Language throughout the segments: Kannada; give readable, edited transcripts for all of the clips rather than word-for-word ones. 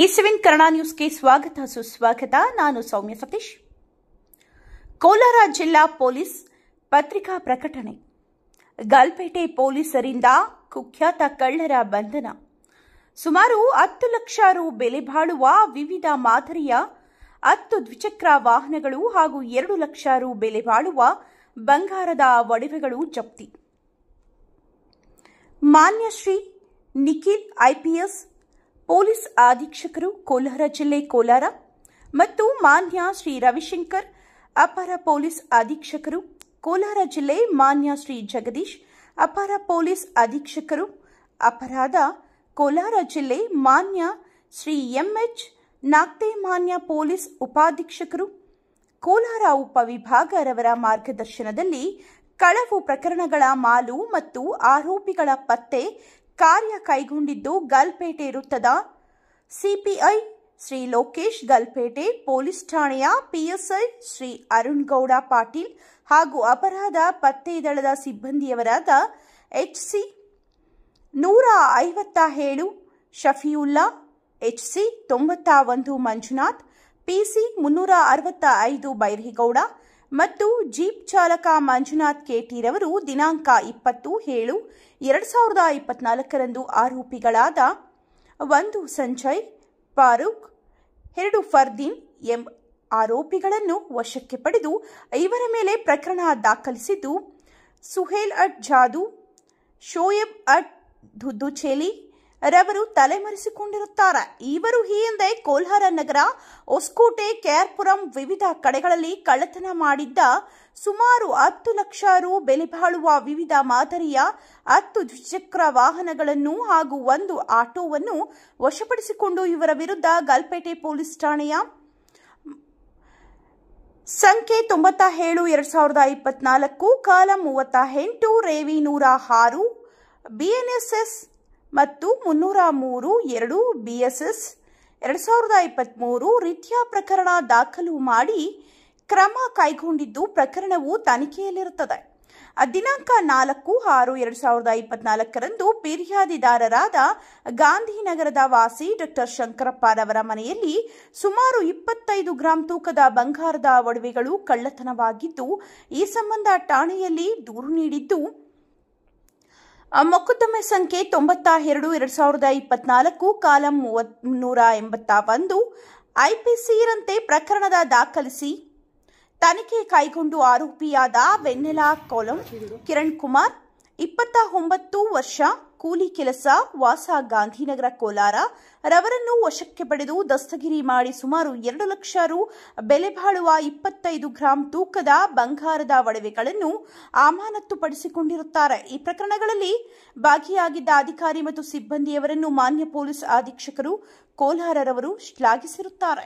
ಈ7 ಕನ್ನಡ ನ್ಯೂಸ್ಗೆ ಸ್ವಾಗತ ಸುಸ್ವಾಗತ. ನಾನು ಸೌಮ್ಯ ಸತೀಶ್. ಕೋಲಾರ ಜಿಲ್ಲಾ ಪೊಲೀಸ್ ಪತ್ರಿಕಾ ಪ್ರಕಟಣೆ. ಗಲ್ಪೇಟೆ ಪೊಲೀಸರಿಂದ ಕುಖ್ಯಾತ ಕಳ್ಳರ ಬಂಧನ. ಸುಮಾರು 10 ಲಕ್ಷ ರು ಬೆಲೆ ಬಾಳುವ ವಿವಿಧ ಮಾದರಿಯ 10 ದ್ವಿಚಕ್ರ ವಾಹನಗಳು ಹಾಗೂ 2 ಲಕ್ಷ ರು ಬೆಲೆ ಬಾಳುವ ಬಂಗಾರದ ಒಡವೆಗಳು ಜಪ್ತಿ. ಮಾನ್ಯ ಶ್ರೀ ನಿಖಿಲ್ ಐಪಿಎಸ್ ಪೊಲೀಸ್ ಅಧೀಕ್ಷಕರು ಕೋಲಾರ ಜಿಲ್ಲೆ ಕೋಲಾರ ಮತ್ತು ಮಾನ್ಯ ಶ್ರೀ ರವಿಶಂಕರ್ ಅಪರ ಪೊಲೀಸ್ ಅಧೀಕ್ಷಕರು ಕೋಲಾರ ಜಿಲ್ಲೆ, ಮಾನ್ಯ ಶ್ರೀ ಜಗದೀಶ್ ಅಪರ ಪೊಲೀಸ್ ಅಧೀಕ್ಷಕರು ಅಪರಾಧ ಕೋಲಾರ ಜಿಲ್ಲೆ, ಮಾನ್ಯ ಶ್ರೀ ಎಂಎಚ್ ನಾಗ್ತೆ ಮಾನ್ಯ ಪೊಲೀಸ್ ಉಪಾಧೀಕ್ಷಕರು ಕೋಲಾರ ಉಪವಿಭಾಗರವರ ಮಾರ್ಗದರ್ಶನದಲ್ಲಿ ಕಳವು ಪ್ರಕರಣಗಳ ಮಾಲು ಮತ್ತು ಆರೋಪಿಗಳ ಪತ್ತೆ ಕಾರ್ಯ ಕೈಗೊಂಡಿದ್ದು, ಗಲ್ಪೇಟೆ ವೃತ್ತದ ಸಿಪಿಐ ಶ್ರೀ ಲೋಕೇಶ್, ಗಲ್ಪೇಟೆ ಪೊಲೀಸ್ ಠಾಣೆಯ ಪಿಎಸ್ಐ ಶ್ರೀ ಅರುಣ್ ಗೌಡ ಪಾಟೀಲ್ ಹಾಗೂ ಅಪರಾಧ ಪತ್ತೆ ದಳದ ಸಿಬ್ಬಂದಿಯವರಾದ HC 157 ಶಫಿಯುಲ್ಲಾ, HC 91 Manjunath, PC 365 Byregowda ಮತ್ತು ಜೀಪ್ ಚಾಲಕ ಮಂಜುನಾಥ್ ಕೆಟಿ ರವರು ದಿನಾಂಕ 20/7/2024 ಆರೋಪಿಗಳಾದ 1 ಸಂಜಯ್, ಫಾರೂಕ್, 2 ಫರ್ದೀನ್ ಎಂಬ ಆರೋಪಿಗಳನ್ನು ವಶಕ್ಕೆ ಪಡೆದು ಇವರ ಮೇಲೆ ಪ್ರಕರಣ ದಾಖಲಿಸಿದ್ದು, ಸುಹೇಲ್ ಅಟ್ ಜಾದು, ಶೋಯಬ್ ಅಟ್ ದುದ್ದುಚೇಲಿ ರವರು ತಲೆಮರೆಸಿಕೊಂಡಿರುತ್ತಾರೆ. ಇವರು ಈ ಹಿಂದೆ ಕೋಲಾರ ನಗರ, ಹೊಸಕೋಟೆ, ಕೆಆರ್ಪುರಂ ವಿವಿಧ ಕಡೆಗಳಲ್ಲಿ ಕಳ್ಳತನ ಮಾಡಿದ್ದ ಸುಮಾರು 10 ಲಕ್ಷ ರು ಬೆಲೆ ಬಾಳುವ ವಿವಿಧ ಮಾದರಿಯ 10 ದ್ವಿಚಕ್ರ ವಾಹನಗಳನ್ನು ಹಾಗೂ 1 ಆಟೋವನ್ನು ವಶಪಡಿಸಿಕೊಂಡು ಇವರ ವಿರುದ್ಧ ಗಲ್ಪೇಟೆ ಪೊಲೀಸ್ ಠಾಣೆಯ ಸಂಖ್ಯೆ 97/2024 ಕಾಲಂ 38 ರೇವಿ 106 BNSS ಮತ್ತು 303/2 BSS 2023 ರೀತಿಯ ಪ್ರಕರಣ ದಾಖಲು ಮಾಡಿ ಕ್ರಮ ಕೈಗೊಂಡಿದ್ದು, ಪ್ರಕರಣವು ತನಿಖೆಯಲ್ಲಿರುತ್ತದೆ. ದಿನಾಂಕ 4/6/2024 ಫಿರ್ಯಾದಿದಾರರಾದ ಗಾಂಧಿನಗರದ ವಾಸಿ ಡಾ ಶಂಕರಪ್ಪರವರ ಮನೆಯಲ್ಲಿ ಸುಮಾರು 25 ಗ್ರಾಂ ತೂಕದ ಬಂಗಾರದ ಒಡವೆಗಳು ಕಳ್ಳತನವಾಗಿದ್ದು, ಈ ಸಂಬಂಧ ಠಾಣೆಯಲ್ಲಿ ದೂರು ನೀಡಿದ್ದು, ಮೊಕದ್ದಮೆ ಸಂಖ್ಯೆ 92/2024 ಕಾಲಂ 381 IPC ರಂತೆ ಪ್ರಕರಣದ ದಾಖಲಿಸಿ ತನಿಖೆ ಕೈಗೊಂಡು ಆರೋಪಿಯಾದ ವೆನ್ನೆಲಾ ಕೋಲಂ ಕಿರಣ್ ಕುಮಾರ್ 29 ವರ್ಷ, ಕೂಲಿ ಕೆಲಸ, ವಾಸ ಗಾಂಧಿನಗರ ಕೋಲಾರ ರವರನ್ನು ವಶಕ್ಕೆ ಪಡೆದು ದಸ್ತಗಿರಿ ಮಾಡಿ ಸುಮಾರು 2 ಲಕ್ಷ ರು ಬೆಲೆ ಬಾಳುವ 25 ಗ್ರಾಂ ತೂಕದ ಬಂಗಾರದ ಒಡವೆಗಳನ್ನು ಅಮಾನತುಪಡಿಸಿಕೊಂಡಿರುತ್ತಾರೆ. ಈ ಪ್ರಕರಣಗಳಲ್ಲಿ ಭಾಗಿಯಾಗಿದ್ದ ಅಧಿಕಾರಿ ಮತ್ತು ಸಿಬ್ಬಂದಿಯವರನ್ನು ಮಾನ್ಯ ಪೊಲೀಸ್ ಅಧೀಕ್ಷಕರು ಕೋಲಾರರವರು ಶ್ಲಾಘಿಸಿರುತ್ತಾರೆ.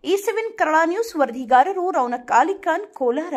ಈ7 ಕನ್ನಡ ನ್ಯೂಸ್ ವರದಿಗಾರರು ರೌನಕ್ ಅಲಿ ಖಾನ್, ಕೋಲಾರ.